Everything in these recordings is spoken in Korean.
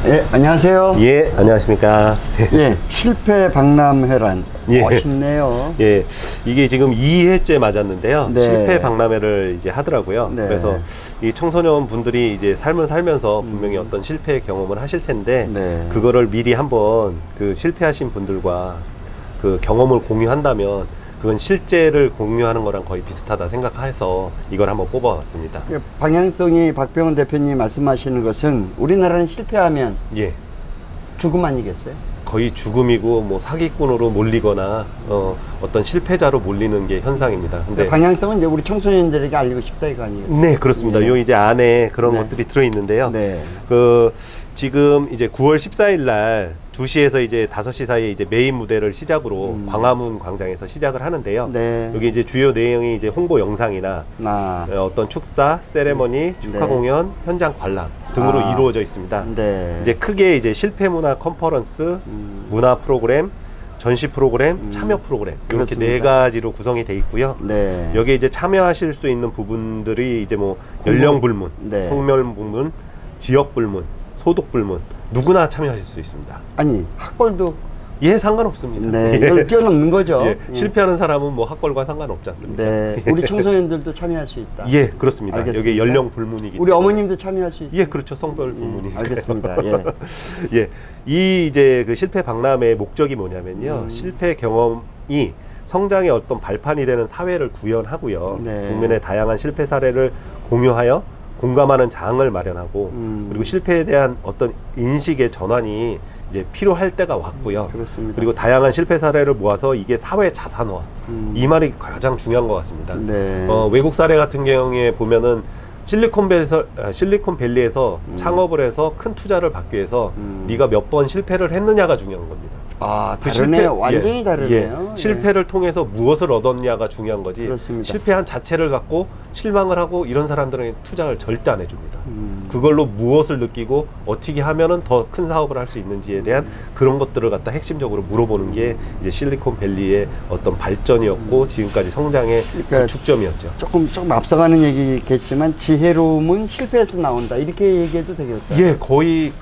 예, 안녕하세요. 예, 안녕하십니까. 예, 실패 박람회란. 예. 멋있네요. 예, 이게 지금 2회째 맞았는데요. 네. 실패 박람회를 이제 하더라고요. 네. 그래서 이 청소년 분들이 이제 삶을 살면서 분명히 어떤 실패 경험을 하실 텐데, 네. 그거를 미리 한번 그 실패하신 분들과 그 경험을 공유한다면, 그건 실제를 공유하는 거랑 거의 비슷하다 생각해서 이걸 한번 뽑아봤습니다. 방향성이 박병훈 대표님 말씀하시는 것은 우리나라는 실패하면 예. 죽음 아니겠어요? 거의 죽음이고 뭐 사기꾼으로 몰리거나 어떤 실패자로 몰리는 게 현상입니다. 근데 방향성은 이제 우리 청소년들에게 알리고 싶다 이거 아니겠어요? 네, 그렇습니다. 네. 요 이제 안에 그런 네. 것들이 들어 있는데요. 네. 그 지금 이제 9월 14일 날 2시에서 이제 5시 사이에 이제 메인 무대를 시작으로 광화문 광장에서 시작을 하는데요. 네. 여기 이제 주요 내용이 이제 홍보 영상이나 어떤 축사, 세레머니, 축하 네. 공연, 현장 관람 등으로 아. 이루어져 있습니다. 네. 이제 크게 이제 실패 문화 컨퍼런스, 문화 프로그램, 전시 프로그램, 참여 프로그램 이렇게 그렇습니다. 네 가지로 구성이 돼 있고요. 네. 여기에 이제 참여하실 수 있는 부분들이 이제 뭐 연령 불문, 네. 성별 불문, 지역 불문, 소득 불문 누구나 참여하실 수 있습니다. 아니, 학벌도 예, 상관없습니다. 네, 이걸 뛰어넘는 거죠. 예, 실패하는 사람은 뭐 학벌과 상관없지 않습니까? 네. 우리 청소년들도 참여할 수 있다. 예, 그렇습니다. 알겠습니다. 여기 연령 불문이기 우리 어머님도 참여할 수 있어요. 예, 그렇죠. 성별 불문이니까. 알겠습니다. 예. 예, 이 이제 그 실패 박람회의 목적이 뭐냐면요. 실패 경험이 성장의 어떤 발판이 되는 사회를 구현하고요. 네. 국민의 다양한 실패 사례를 공유하여 공감하는 장을 마련하고 그리고 실패에 대한 어떤 인식의 전환이 이제 필요할 때가 왔고요. 그렇습니다. 그리고 다양한 실패 사례를 모아서 이게 사회 자산화. 이 말이 가장 중요한 것 같습니다. 네. 외국 사례 같은 경우에 보면은 실리콘밸리에서 창업을 해서 큰 투자를 받기 위해서 네가 몇 번 실패를 했느냐가 중요한 겁니다. 아, 그 다르네요. 완전히 예, 다르네요. 예. 실패를 통해서 무엇을 얻었냐가 중요한 거지. 그렇습니다. 실패한 자체를 갖고 실망을 하고 이런 사람들은 투자를 절대 안 해줍니다. 그걸로 무엇을 느끼고 어떻게 하면은 더 큰 사업을 할 수 있는지에 대한 그런 것들을 갖다 핵심적으로 물어보는 게 이제 실리콘밸리의 어떤 발전이었고 지금까지 성장의 그러니까 그 축점이었죠. 조금 앞서가는 얘기겠지만 지혜로움은 실패에서 나온다 이렇게 얘기해도 되겠다. 예, 거의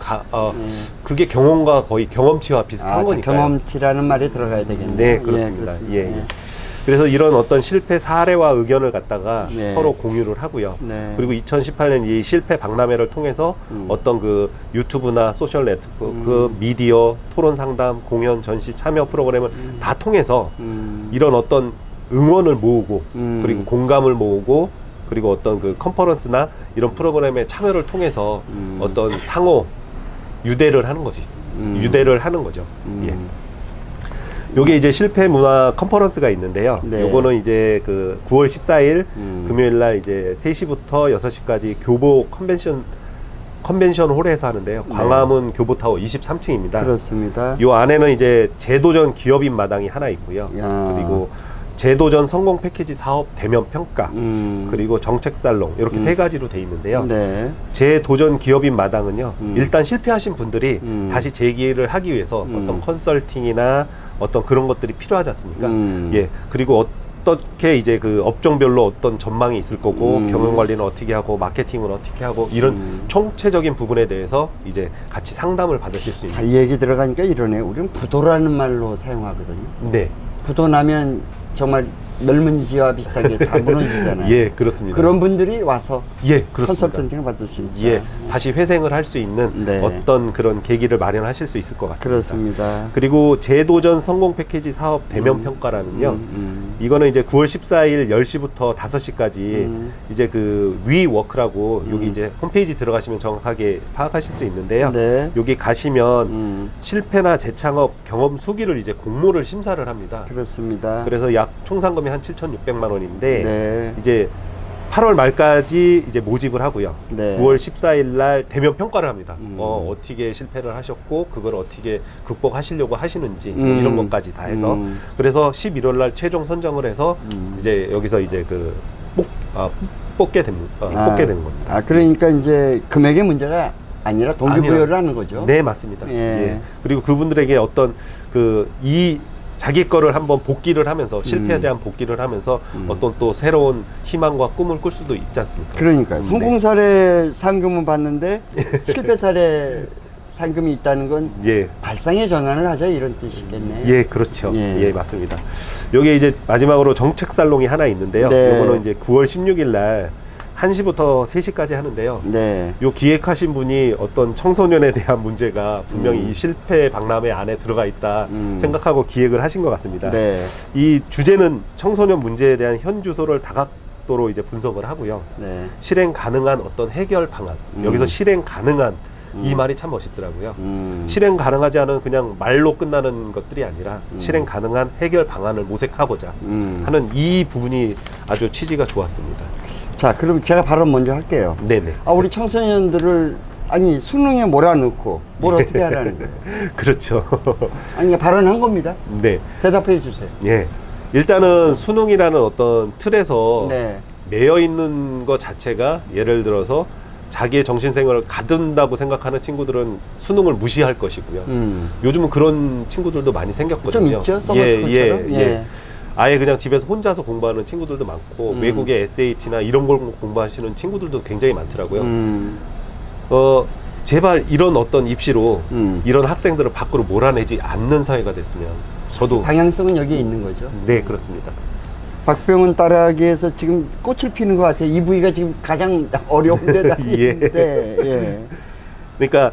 그게 경험과 거의 경험치와 비슷한 거니까요. 경험치라는 말이 들어가야 되겠네요. 네, 그렇습니다. 그렇습니다. 예, 예. 그래서 이런 어떤 실패 사례와 의견을 갖다가 네. 서로 공유를 하고요. 네. 그리고 2018년 이 실패 박람회를 통해서 어떤 그 유튜브나 소셜 네트워크, 그 미디어, 토론 상담, 공연, 전시, 참여 프로그램을 다 통해서 이런 어떤 응원을 모으고 그리고 공감을 모으고 그리고 어떤 그 컨퍼런스나 이런 프로그램의 참여를 통해서 어떤 상호 유대를 하는 거지. 유대를 하는 거죠. 예. 요게 이제 실패 문화 컨퍼런스가 있는데요. 네. 요거는 이제 그 9월 14일 금요일 날 이제 3시부터 6시까지 교보 컨벤션 홀에서 하는데요. 광화문 교보타워 23층입니다. 그렇습니다. 요 안에는 이제 재도전 기업인 마당이 하나 있고요. 야. 그리고 재도전 성공 패키지 사업 대면 평가 그리고 정책 살롱 이렇게 세 가지로 돼 있는데요. 네. 재도전 기업인 마당은요. 일단 실패하신 분들이 다시 재기를 하기 위해서 어떤 컨설팅이나 어떤 그런 것들이 필요하지 않습니까? 예. 그리고 어떻게 이제 그 업종별로 어떤 전망이 있을 거고 경영 관리는 어떻게 하고 마케팅은 어떻게 하고 이런 총체적인 부분에 대해서 이제 같이 상담을 받으실 수 있는. 자, 이 얘기 들어가니까 이러네. 우리는 부도라는 말로 사용하거든요. 네. 부도 나면 정말 멸문지와 비슷하게 다 무너지잖아요. 예, 그렇습니다. 그런 분들이 와서 예, 그렇습니다. 컨설팅을 받을 수 있죠. 예, 다시 회생을 할 수 있는 네. 어떤 그런 계기를 마련하실 수 있을 것 같습니다. 그렇습니다. 그리고 재도전 성공 패키지 사업 대면 평가라는요. 이거는 이제 9월 14일 10시부터 5시까지 이제 그 위워크라고 여기 이제 홈페이지 들어가시면 정확하게 파악하실 수 있는데요. 네. 여기 가시면 실패나 재창업 경험 수기를 이제 공모를 심사를 합니다. 그렇습니다. 그래서 약 총 상금이 한 7,600만 원인데 네. 이제 8월 말까지 이제 모집을 하고요. 네. 9월 14일 날 대면 평가를 합니다. 어떻게 실패를 하셨고 그걸 어떻게 극복하시려고 하시는지 뭐 이런 것까지 다 해서 그래서 11월 날 최종 선정을 해서 이제 여기서 이제 그 뽑게 되는 겁니다. 아, 그러니까 이제 금액의 문제가 아니라 동기부여를 하는 거죠. 네, 맞습니다. 예. 예. 그리고 그분들에게 어떤 자기 거를 한번 복기를 하면서 실패에 대한 복기를 하면서 어떤 또 새로운 희망과 꿈을 꿀 수도 있지 않습니까? 그러니까요. 성공 사례 상금은 받는데 실패 사례 상금이 있다는 건 예. 발상의 전환을 하자 이런 뜻이겠네요. 예, 그렇죠. 예. 예, 맞습니다. 여기 이제 마지막으로 정책 살롱이 하나 있는데요. 네. 요거는 이제 9월 16일 날 1시부터 3시까지 하는데요. 네. 요 기획하신 분이 어떤 청소년에 대한 문제가 분명히 이 실패 박람회 안에 들어가 있다 생각하고 기획을 하신 것 같습니다. 네. 이 주제는 청소년 문제에 대한 현 주소를 다각도로 이제 분석을 하고요. 네. 실행 가능한 어떤 해결 방안. 여기서 실행 가능한 이 말이 참 멋있더라고요. 실행 가능하지 않은 그냥 말로 끝나는 것들이 아니라 실행 가능한 해결 방안을 모색하고자 하는 이 부분이 아주 취지가 좋았습니다. 자, 그럼 제가 발언 먼저 할게요. 네네. 우리 청소년들을 아니 수능에 몰아넣고 뭘 어떻게 하라는 거예요? 그렇죠. 아니 발언한 겁니다. 네. 대답해 주세요. 예. 일단은 수능이라는 어떤 틀에서 네. 매여 있는 것 자체가 예를 들어서 자기의 정신생활을 가둔다고 생각하는 친구들은 수능을 무시할 것이고요. 요즘은 그런 친구들도 많이 생겼거든요. 좀 있죠? 서머스쿨처럼? 예. 아예 그냥 집에서 혼자서 공부하는 친구들도 많고 외국의 SAT나 이런 걸 공부하시는 친구들도 굉장히 많더라고요. 제발 이런 어떤 입시로 이런 학생들을 밖으로 몰아내지 않는 사회가 됐으면 저도 방향성은 여기에 있는 거죠. 네, 그렇습니다. 박병훈 따라하기에서 지금 꽃을 피는 것 같아요. 이 부위가 지금 가장 어려운 데다. 예. 예. 그러니까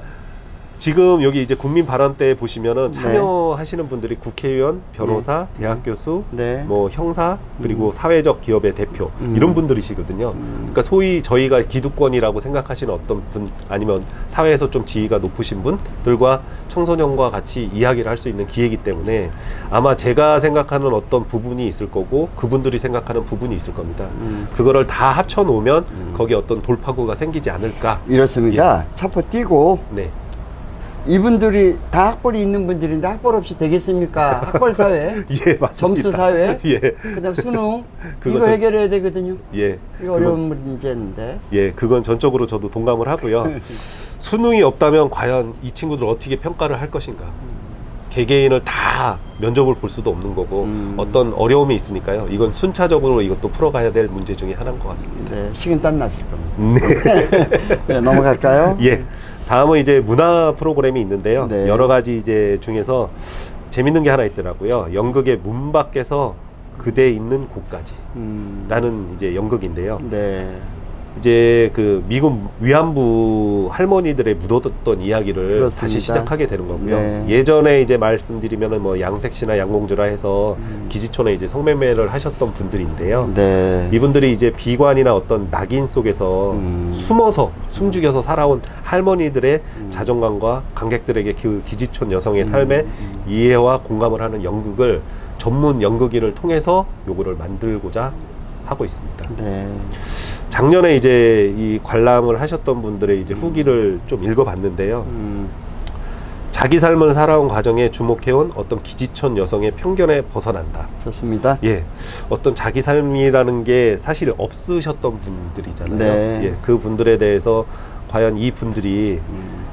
지금 여기 이제 국민 발언 때 보시면은 네. 참여하시는 분들이 국회의원, 변호사, 네. 대학 교수, 네. 뭐 형사, 그리고 사회적 기업의 대표 이런 분들이시거든요. 그러니까 소위 저희가 기득권이라고 생각하시는 어떤 분 아니면 사회에서 좀 지위가 높으신 분들과 청소년과 같이 이야기를 할 수 있는 기회이기 때문에 아마 제가 생각하는 어떤 부분이 있을 거고 그분들이 생각하는 부분이 있을 겁니다. 그거를 다 합쳐 놓으면 거기에 어떤 돌파구가 생기지 않을까. 이렇습니다. 차포 띄고 네. 이분들이 다 학벌이 있는 분들인데 학벌 없이 되겠습니까? 학벌 사회, 예, 맞습니다. 점수 사회, 예. 그다음 수능 그거 이거 전- 해결해야 되거든요. 예. 이거 어려운 문제인데. 예, 그건 전적으로 저도 동감을 하고요. 수능이 없다면 과연 이 친구들 어떻게 평가를 할 것인가? 개개인을 다 면접을 볼 수도 없는 거고 어떤 어려움이 있으니까요. 이건 순차적으로 이것도 풀어가야 될 문제 중에 하나인 것 같습니다. 네, 식은땀 나실 겁니다. 네. 네, 넘어갈까요? 예. 다음은 이제 문화 프로그램이 있는데요. 네. 여러 가지 이제 중에서 재밌는 게 하나 있더라고요. 연극의 문 밖에서 그대 있는 곳까지 라는 이제 연극인데요. 네. 이제 그 미국 위안부 할머니들의 묻어뒀던 이야기를 그렇습니다. 다시 시작하게 되는 거고요. 네. 예전에 이제 말씀드리면은 뭐 양색씨나 양공주라 해서 기지촌에 이제 성매매를 하셨던 분들인데요. 네. 이분들이 이제 비관이나 어떤 낙인 속에서 숨어서 숨죽여서 살아온 할머니들의 자존감과 관객들에게 그 기지촌 여성의 삶에 이해와 공감을 하는 연극을 전문 연극인을 통해서 요거를 만들고자 하고 있습니다. 네. 작년에 이제 이 관람을 하셨던 분들의 이제 후기를 좀 읽어봤는데요. 자기 삶을 살아온 과정에 주목해온 어떤 기지촌 여성의 편견에 벗어난다. 좋습니다. 예, 어떤 자기 삶이라는 게 사실 없으셨던 분들이잖아요. 네. 예, 그 분들에 대해서 과연 이 분들이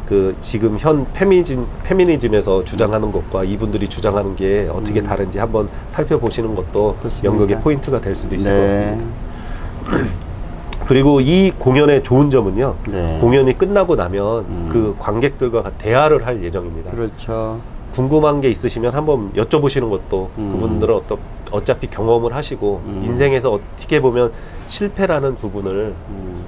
그 지금 현 페미니즘에서 주장하는 것과 이분들이 주장하는 게 어떻게 다른지 한번 살펴보시는 것도 그렇습니다. 연극의 포인트가 될 수도 있을 것 네. 같습니다. 그리고 이 공연의 좋은 점은요, 네. 공연이 끝나고 나면 그 관객들과 대화를 할 예정입니다. 그렇죠. 궁금한 게 있으시면 한번 여쭤보시는 것도 그분들은 어차피 경험을 하시고 인생에서 어떻게 보면 실패라는 부분을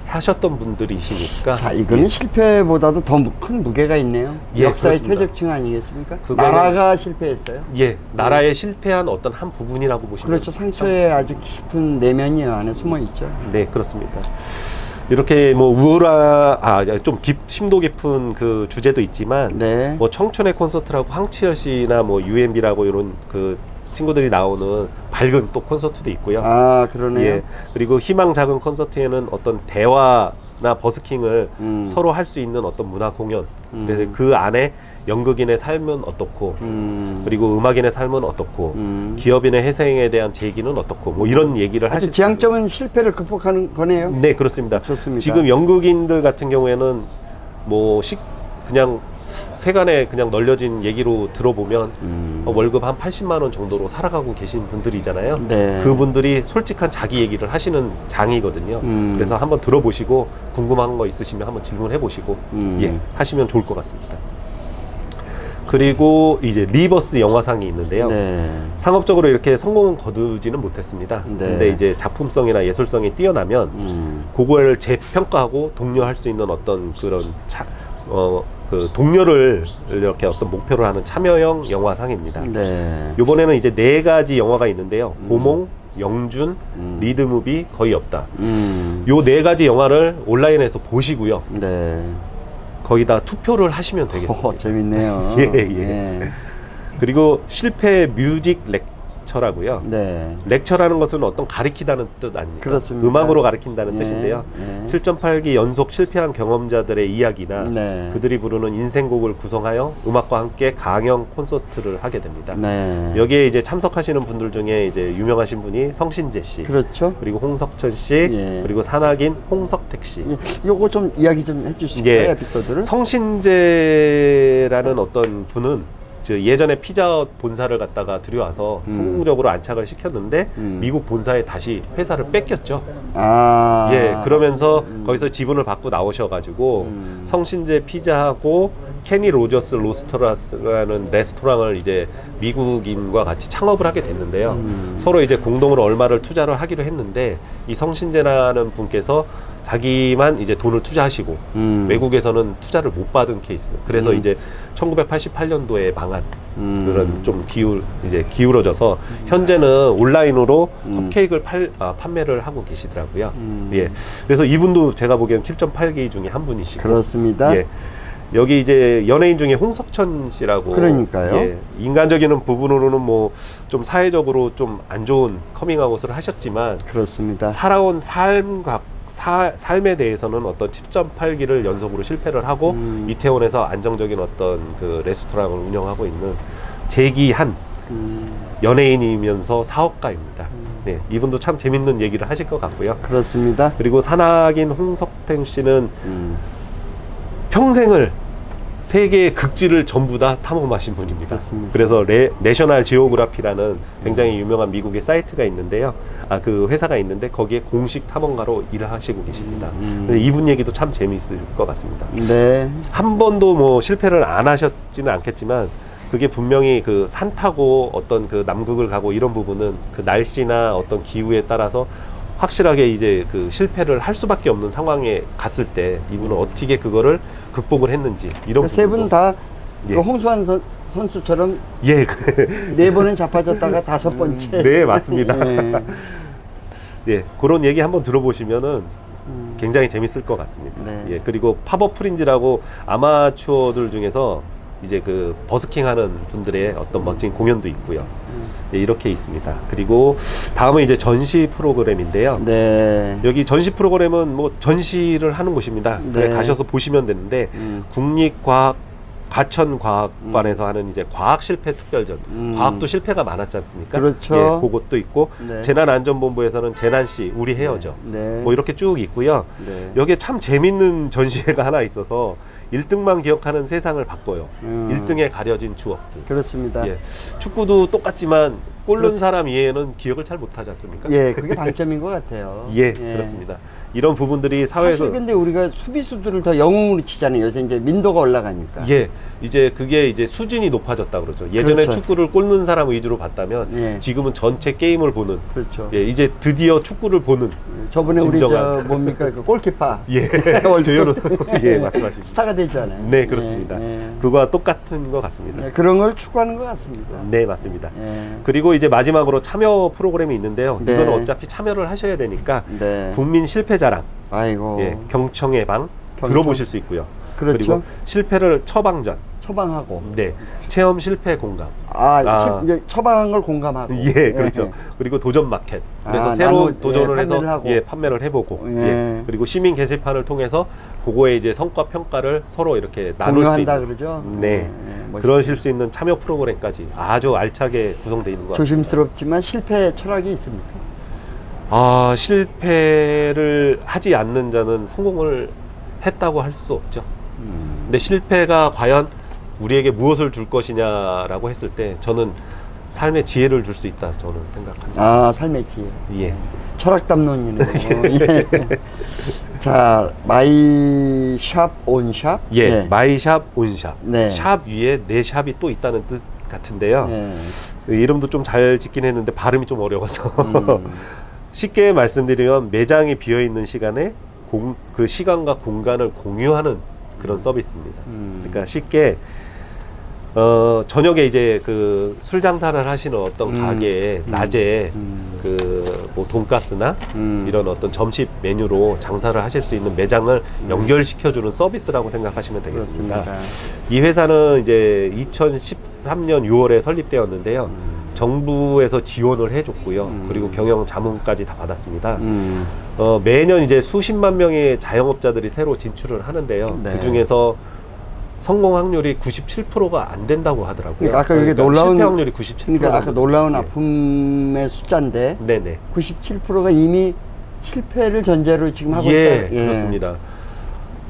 하셨던 분들이시니까. 자, 이거는 실패보다도 더 큰 무게가 있네요. 예, 역사의 그렇습니다. 퇴적층 아니겠습니까? 그거는- 나라가 실패했어요. 예, 나라에 실패한 어떤 한 부분이라고 보시면 그렇죠. 상처에 아주 깊은 내면이 안에 숨어 있죠. 네, 그렇습니다. 이렇게 뭐 좀 심도 깊은 그 주제도 있지만 네. 뭐 청춘의 콘서트라고 황치열 씨나 뭐 UMB라고 이런 그 친구들이 나오는 밝은 또 콘서트도 있고요. 아, 그러네요. 예. 그리고 희망 작은 콘서트에는 어떤 대화나 버스킹을 서로 할 수 있는 어떤 문화 공연. 그래서 그 안에 연극인의 삶은 어떻고, 그리고 음악인의 삶은 어떻고, 기업인의 희생에 대한 제기는 어떻고, 뭐 이런 얘기를 하여튼 하실 지향점은 실패를 극복하는 거네요. 네, 그렇습니다. 좋습니다. 지금 연극인들 같은 경우에는 뭐 그냥 세간에 그냥 널려진 얘기로 들어보면 월급 한 80만 원 정도로 살아가고 계신 분들이잖아요. 네. 그분들이 솔직한 자기 얘기를 하시는 장이거든요. 그래서 한번 들어보시고 궁금한 거 있으시면 한번 질문해 보시고 예, 하시면 좋을 것 같습니다. 그리고 이제 리버스 영화상이 있는데요. 네. 상업적으로 이렇게 성공은 거두지는 못했습니다. 네. 근데 이제 작품성이나 예술성이 뛰어나면 그거를 재평가하고 독려할 수 있는 어떤 그런 그 독려를 이렇게 어떤 목표로 하는 참여형 영화상입니다. 네. 이번에는 이제 4가지 영화가 있는데요. 고몽, 영준, 리드무비, 거의 없다. 요 4가지 영화를 온라인에서 보시고요. 네. 거기다 투표를 하시면 되겠습니다. 재밌네요. 예, 예. 네. 그리고 실패 뮤직 렉처라고요. 네. 렉처라는 것은 어떤 가리키다는 뜻 아닙니까? 그렇습니다. 음악으로 가리킨다는 예, 뜻인데요. 예. 7.8기 연속 실패한 경험자들의 이야기나 네. 그들이 부르는 인생곡을 구성하여 음악과 함께 강연 콘서트를 하게 됩니다. 네. 여기에 이제 참석하시는 분들 중에 이제 유명하신 분이 성신재 씨, 그렇죠. 그리고 홍석천 씨, 예. 그리고 산악인 홍석택 씨. 예, 요거 좀 이야기 좀 해주실까요? 예. 에피소드를? 성신재라는 어떤 분은 예전에 피자헛 본사를 갖다가 들여와서 성공적으로 안착을 시켰는데 미국 본사에 다시 회사를 뺏겼죠. 아. 예, 그러면서 거기서 지분을 받고 나오셔가지고 성신재 피자하고 케니 로저스 로스터라는 레스토랑을 이제 미국인과 같이 창업을 하게 됐는데요. 서로 이제 공동으로 얼마를 투자를 하기로 했는데 이 성신재라는 분께서 자기만 이제 돈을 투자하시고 외국에서는 투자를 못 받은 케이스. 그래서 이제 1988년도에 망한 그런 좀 기울어져서 현재는 온라인으로 컵케이크를 판매를 하고 계시더라고요. 예. 그래서 이분도 제가 보기엔 7.8기 중에 한 분이시고. 그렇습니다. 예. 여기 이제 연예인 중에 홍석천 씨라고. 그러니까요. 예, 인간적인 부분으로는 뭐 좀 사회적으로 좀 안 좋은 커밍아웃을 하셨지만 그렇습니다. 살아온 삶에 대해서는 어떤 7.8기를 연속으로 실패를 하고 이태원에서 안정적인 어떤 그 레스토랑을 운영하고 있는 재기한 연예인이면서 사업가입니다. 네, 이분도 참 재밌는 얘기를 하실 것 같고요. 그렇습니다. 그리고 산악인 홍석택 씨는 평생을 세계의 극지를 전부 다 탐험하신 분입니다. 그렇습니다. 그래서 내셔널 지오그라피라는 굉장히 유명한 미국의 사이트가 있는데요. 그 회사가 있는데 거기에 공식 탐험가로 일을 하시고 계십니다. 이분 얘기도 참 재미있을 것 같습니다. 네. 한 번도 뭐 실패를 안 하셨지는 않겠지만 그게 분명히 그 산 타고 어떤 그 남극을 가고 이런 부분은 그 날씨나 어떤 기후에 따라서 확실하게 이제 그 실패를 할 수밖에 없는 상황에 갔을 때 이분은 어떻게 그거를 극복을 했는지 이런 세 분 다 예. 홍수환 선수처럼 예. 4번은 잡아졌다가 5번째. 네, 맞습니다. 예. 예, 그런 얘기 한번 들어보시면은 굉장히 재밌을 것 같습니다. 네. 예, 그리고 팝업 프린지라고 아마추어들 중에서 이제 그 버스킹 하는 분들의 어떤 멋진 공연도 있고요. 예, 이렇게 있습니다. 그리고 다음은 이제 전시 프로그램인데요. 네. 여기 전시 프로그램은 뭐 전시를 하는 곳입니다. 네. 가셔서 보시면 되는데 과천과학관에서 하는 이제 과학 실패 특별전. 과학도 실패가 많았지 않습니까? 그렇죠. 예, 그것도 있고 네. 재난안전본부에서는 재난시 우리 헤어져. 네. 뭐 이렇게 쭉 있고요. 네. 여기에 참 재밌는 전시회가 하나 있어서 1등만 기억하는 세상을 바꿔요. 1등에 가려진 추억들. 그렇습니다. 예, 축구도 똑같지만 골 넣은 사람 이외에는 기억을 잘 못하지 않습니까? 예, 그게 방점인 것 같아요. 예, 그렇습니다. 이런 부분들이 사회에서 사실 근데 우리가 수비수들을 더 영웅으로 치잖아요. 요새 이제 민도가 올라가니까. 예, 이제 그게 이제 수준이 높아졌다 그러죠. 예전에 그렇죠. 축구를 골 넣는 사람 위주로 봤다면 예. 지금은 전체 게임을 보는. 그렇죠. 예, 이제 드디어 축구를 보는. 저번에 우리 진정한. 뭡니까 그 골키퍼. 예, 조현우. 예, 말씀하십니다. 스타가 됐잖아요. 네, 그렇습니다. 예, 예. 그거와 똑같은 것 같습니다. 네, 그런 걸 추구하는 것 같습니다. 네, 맞습니다. 예. 그리고 이제 마지막으로 참여 프로그램이 있는데요. 네. 이건 어차피 참여를 하셔야 되니까 네. 국민 실패자랑, 아이고. 예, 경청의 방 경청. 들어보실 수 있고요. 그렇죠. 그리고 실패를 처방전, 처방하고. 네, 체험 실패 공감. 이제 처방한 걸 공감하고. 예, 그렇죠. 그리고 도전 마켓. 그래서 아, 새로운 도전을 예, 해서 판매를 하고. 예, 판매를 해보고. 예. 예. 그리고 시민 게시판을 통해서 그거의 이제 성과 평가를 서로 이렇게 나눌 수 공유한다 있는. 그러죠. 네. 멋있습니다. 그러실 수 있는 참여 프로그램까지 아주 알차게 구성되어 있는 것 같습니다. 조심스럽지만 실패 철학이 있습니까? 실패를 하지 않는 자는 성공을 했다고 할 수 없죠. 근데 실패가 과연 우리에게 무엇을 줄 것이냐라고 했을 때 저는 삶의 지혜를 줄 수 있다 저는 생각합니다. 아, 삶의 지혜. 예. 철학 담론이네요. 예. 자, 마이 샵 온샵. 예, 마이샵 온샵. 네. 샵 위에 내 샵이 또 있다는 뜻 같은데요. 예. 그 이름도 좀 잘 짓긴 했는데 발음이 좀 어려워서 음. 쉽게 말씀드리면 매장이 비어 있는 시간에 그 시간과 공간을 공유하는 그런 서비스입니다. 그러니까 쉽게 저녁에 이제 그 술 장사를 하시는 어떤 가게에 낮에 그 뭐 돈가스나 이런 어떤 점심 메뉴로 장사를 하실 수 있는 매장을 연결시켜주는 서비스라고 생각하시면 되겠습니다. 그렇습니다. 이 회사는 이제 2013년 6월에 설립되었는데요. 정부에서 지원을 해줬고요. 그리고 경영 자문까지 다 받았습니다. 매년 이제 수십만 명의 자영업자들이 새로 진출을 하는데요. 네. 그 중에서 성공 확률이 97%가 안 된다고 하더라고요. 그러니까 아까 이게 놀라운 실패 확률이 97%. 그러니까 아까 놀라운 예. 아픔의 숫자인데 네네. 97%가 이미 실패를 전제로 지금 하고 예, 있다. 예. 그렇습니다.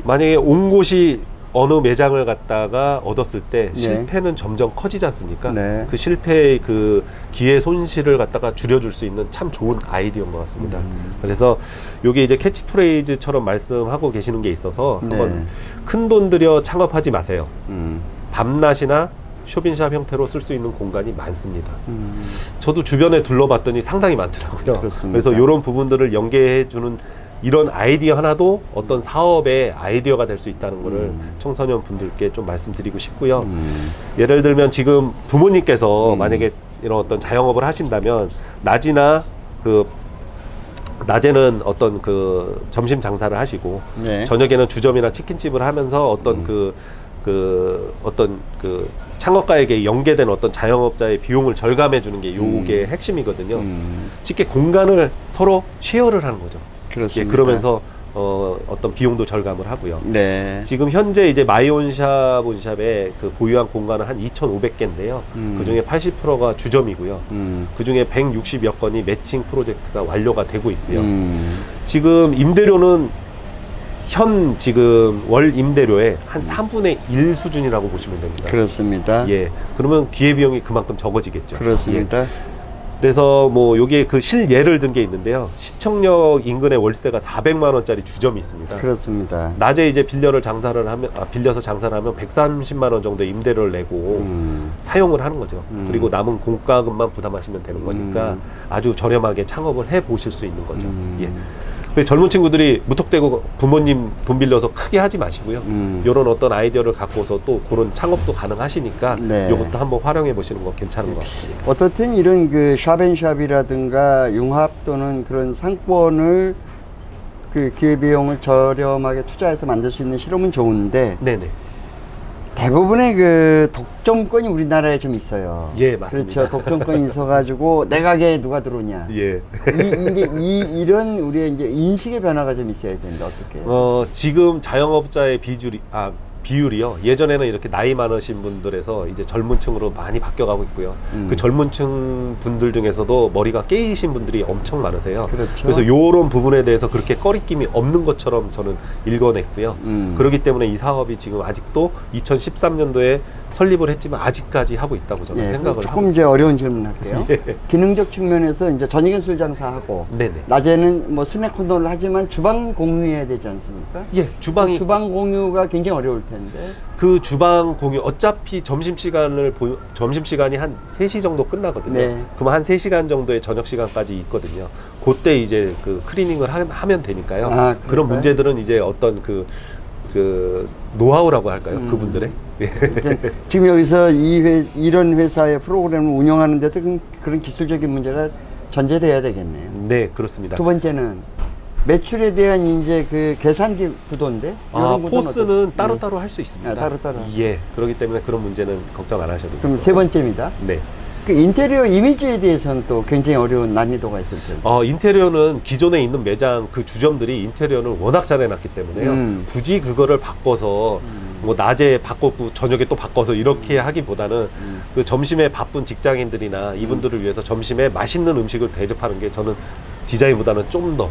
만약에 온 곳이 어느 매장을 갖다가 얻었을 때 네. 실패는 점점 커지지 않습니까? 네. 그 실패의 그 기회 손실을 갖다가 줄여줄 수 있는 참 좋은 아이디어인 것 같습니다. 그래서 요게 이제 캐치프레이즈처럼 말씀하고 계시는 게 있어서 네. 한번 큰 돈 들여 창업하지 마세요. 음. 밤낮이나 쇼핑샵 형태로 쓸 수 있는 공간이 많습니다. 저도 주변에 둘러봤더니 상당히 많더라고요. 그렇습니다. 그래서 이런 부분들을 연계해주는 이런 아이디어 하나도 어떤 사업의 아이디어가 될 수 있다는 것을 청소년 분들께 좀 말씀드리고 싶고요. 예를 들면 지금 부모님께서 만약에 이런 어떤 자영업을 하신다면 낮에는 어떤 그 점심 장사를 하시고 네. 저녁에는 주점이나 치킨집을 하면서 어떤 어떤 그 창업가에게 연계된 어떤 자영업자의 비용을 절감해 주는 게 요게 핵심이거든요. 쉽게 공간을 서로 쉐어를 하는 거죠. 그렇습니다. 예, 그러면서 어떤 비용도 절감을 하고요. 네. 지금 현재 이제 온샵의 그 보유한 공간은 한 2,500개인데요. 그 중에 80%가 주점이고요. 그 중에 160여 건이 매칭 프로젝트가 완료가 되고 있고요. 지금 임대료는 지금 월 임대료의 한 3분의 1 수준이라고 보시면 됩니다. 그렇습니다. 예. 그러면 기회비용이 그만큼 적어지겠죠. 그렇습니다. 예. 그래서 뭐 여기에 그 실예를 든 게 있는데요. 시청역 인근에 월세가 400만 원짜리 주점이 있습니다. 그렇습니다. 낮에 이제 빌려서 장사를 하면 130만 원 정도 임대료를 내고 사용을 하는 거죠. 그리고 남은 공과금만 부담하시면 되는 거니까 아주 저렴하게 창업을 해 보실 수 있는 거죠. 예. 근데 젊은 친구들이 무턱대고 부모님 돈 빌려서 크게 하지 마시고요. 이런 어떤 아이디어를 갖고서 또 그런 창업도 가능하시니까 네. 이것도 한번 활용해 보시는 거 괜찮은 것 같습니다. 어떻든 이런 그 샵앤샵이라든가 융합 또는 그런 상권을 그 기회비용을 저렴하게 투자해서 만들 수 있는 실험은 좋은데 네네. 대부분의 그 독점권이 우리나라에 좀 있어요. 예, 맞습니다. 그렇죠. 독점권이 있어가지고 내 가게에 누가 들어오냐. 예. 이런 우리의 이제 인식의 변화가 좀 있어야 되는데 어떻게? 지금 자영업자의 비율이요. 예전에는 이렇게 나이 많으신 분들에서 이제 젊은 층으로 많이 바뀌어가고 있고요. 그 젊은 층 분들 중에서도 머리가 깨이신 분들이 엄청 많으세요. 그렇죠. 그래서 요런 부분에 대해서 그렇게 꺼리낌이 없는 것처럼 저는 읽어냈고요. 그렇기 때문에 이 사업이 지금 아직도 2013년도에 설립을 했지만 아직까지 하고 있다고 저는 예, 생각을 하고 조금 이제 어려운 질문 할게요. 예. 기능적 측면에서 이제 저녁엔 술 장사하고 네네. 낮에는 뭐 스낵 코너를 하지만 주방 공유해야 되지 않습니까? 예, 주방 공유가 굉장히 어려울 텐데. 그 주방 공유 어차피 점심시간이 한 3시 정도 끝나거든요. 네. 그럼 한 3시간 정도의 저녁시간까지 있거든요. 그때 이제 그 클리닝을 하면 되니까요. 아, 그런 그럴까요? 문제들은 이제 어떤 그 노하우라고 할까요? 그분들의. 지금 여기서 이런 회사의 프로그램을 운영하는 데서 그런 기술적인 문제가 전제돼야 되겠네요. 네, 그렇습니다. 두 번째는 매출에 대한 이제 그 계산기 구도인데 이런 구조는 포스는 따로따로 할 수 있습니다. 아, 따로따로. 예, 그렇기 때문에 그런 문제는 걱정 안 하셔도 그럼 됩니다. 세 번째입니다. 네. 그 인테리어 이미지에 대해서는 또 굉장히 어려운 난이도가 있을 텐데. 인테리어는 기존에 있는 매장 그 주점들이 인테리어를 워낙 잘 해놨기 때문에요. 굳이 그거를 바꿔서 뭐 낮에 바꿨고 저녁에 또 바꿔서 이렇게 하기보다는 그 점심에 바쁜 직장인들이나 이분들을 위해서 점심에 맛있는 음식을 대접하는 게 저는 디자인보다는 좀 더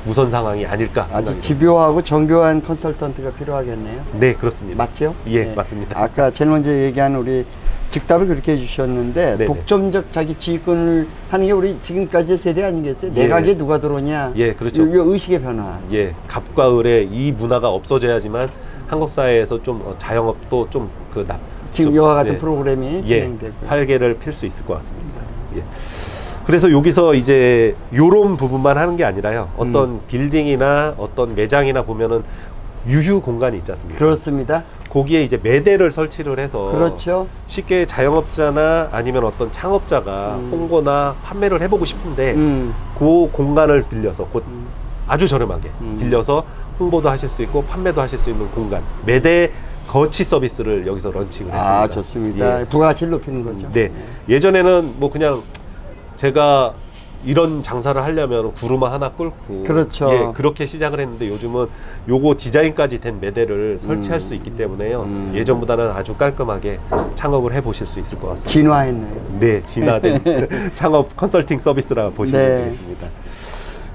우선 상황이 아닐까 아주 생각이 집요하고 정교한 컨설턴트가 필요하겠네요. 네, 그렇습니다. 맞죠? 예, 네. 맞습니다. 아까 제일 먼저 얘기한 우리 즉답을 그렇게 해주셨는데 네네. 독점적 자기 지휘권을 하는 게 우리 지금까지 세대 아니겠어요? 예. 내각에 누가 들어오냐? 예, 그렇죠. 이 의식의 변화. 예, 갑과 을의 이 문화가 없어져야지만 한국 사회에서 좀 자영업도 좀 지금 이와 같은 프로그램이 예, 진행되고 활개를 필 수 있을 것 같습니다. 예. 그래서 여기서 이제 요런 부분만 하는 게 아니라요. 어떤 빌딩이나 어떤 매장이나 보면은 유휴 공간이 있지 않습니까? 그렇습니다. 거기에 이제 매대를 설치를 해서 그렇죠. 쉽게 자영업자나 아니면 어떤 창업자가 홍보나 판매를 해보고 싶은데 그 공간을 빌려서 아주 저렴하게 빌려서 홍보도 하실 수 있고 판매도 하실 수 있는 공간, 매대 거치 서비스를 여기서 런칭을 했습니다. 아, 좋습니다. 예. 부가가치를 높이는 거죠. 네. 예전에는 뭐 그냥 제가 이런 장사를 하려면 구루마 하나 끌고 그렇죠. 예, 그렇게 시작을 했는데 요즘은 요거 디자인까지 된 매대를 설치할 수 있기 때문에요. 예전보다는 아주 깔끔하게 창업을 해 보실 수 있을 것 같습니다. 진화했네요. 네, 진화된 창업 컨설팅 서비스라 보시면 네. 되겠습니다.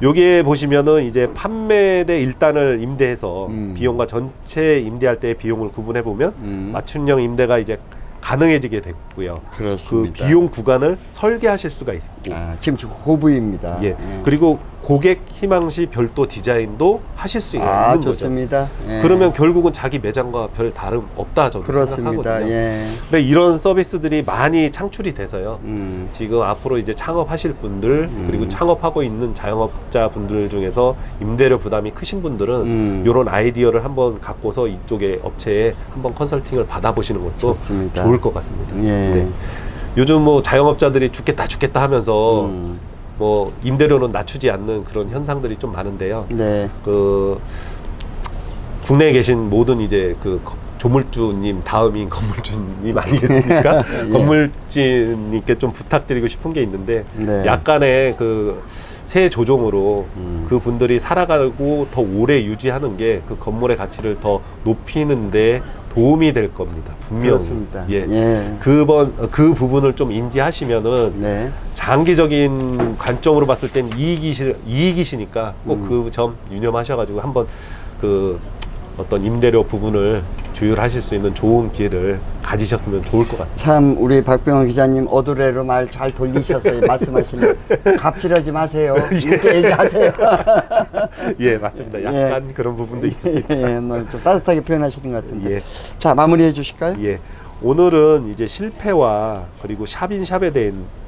여기에 보시면은 이제 판매대 1단을 임대해서 비용과 전체 임대할 때의 비용을 구분해 보면 맞춤형 임대가 이제 가능해지게 됐고요. 그렇습니다. 그 비용 구간을 설계하실 수가 있고, 아, 지금 그 부위입니다. 예. 그리고 고객 희망시 별도 디자인도 하실 수 있는 거죠. 좋습니다. 예. 그러면 결국은 자기 매장과 별 다름 없다 저도 그렇습니다. 생각하거든요. 예. 근데 이런 서비스들이 많이 창출이 돼서요. 지금 앞으로 이제 창업하실 분들 그리고 창업하고 있는 자영업자 분들 중에서 임대료 부담이 크신 분들은 이런 아이디어를 한번 갖고서 이쪽에 업체에 한번 컨설팅을 받아보시는 것도 좋습니다. 좋을 것 같습니다. 예. 네. 요즘 뭐 자영업자들이 죽겠다 하면서 뭐 임대료는 낮추지 않는 그런 현상들이 좀 많은데요. 네. 그 국내에 계신 모든 이제 그 조물주님 다음인 건물주님 아니겠습니까? 예. 건물주님께 좀 부탁드리고 싶은 게 있는데 네. 약간의 그 세 조정으로 그 분들이 살아가고 더 오래 유지하는 게 그 건물의 가치를 더 높이는데 도움이 될 겁니다. 분명히. 그렇습니다. 예. 예. 그 부분을 좀 인지하시면은 네. 장기적인 관점으로 봤을 땐 이익이시니까 꼭 그 점 유념하셔가지고 한번 그 어떤 임대료 부분을 조율하실 수 있는 좋은 기회를 가지셨으면 좋을 것 같습니다. 참 우리 박병호 기자님 어드레로 말 잘 돌리셔서 말씀하시는 갑질하지 마세요. 이렇게 얘기하세요. 예, 맞습니다. 약간 그런 부분도 있습니다. 예, 오늘 좀 따뜻하게 표현하시는 것 같은데. 예. 자, 마무리해 주실까요? 예. 오늘은 이제 실패와 그리고 샵인샵에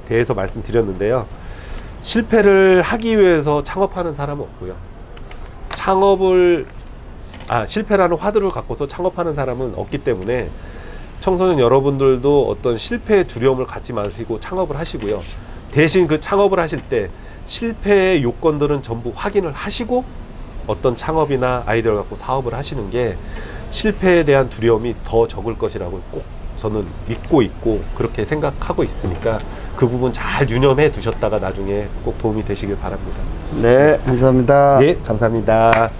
대해서 말씀드렸는데요. 실패를 하기 위해서 창업하는 사람은 없고요. 실패라는 화두를 갖고서 창업하는 사람은 없기 때문에 청소년 여러분들도 어떤 실패의 두려움을 갖지 마시고 창업을 하시고요. 대신 그 창업을 하실 때 실패의 요건들은 전부 확인을 하시고 어떤 창업이나 아이디어를 갖고 사업을 하시는 게 실패에 대한 두려움이 더 적을 것이라고 꼭 저는 믿고 있고 그렇게 생각하고 있으니까 그 부분 잘 유념해 두셨다가 나중에 꼭 도움이 되시길 바랍니다. 네, 감사합니다. 예, 감사합니다.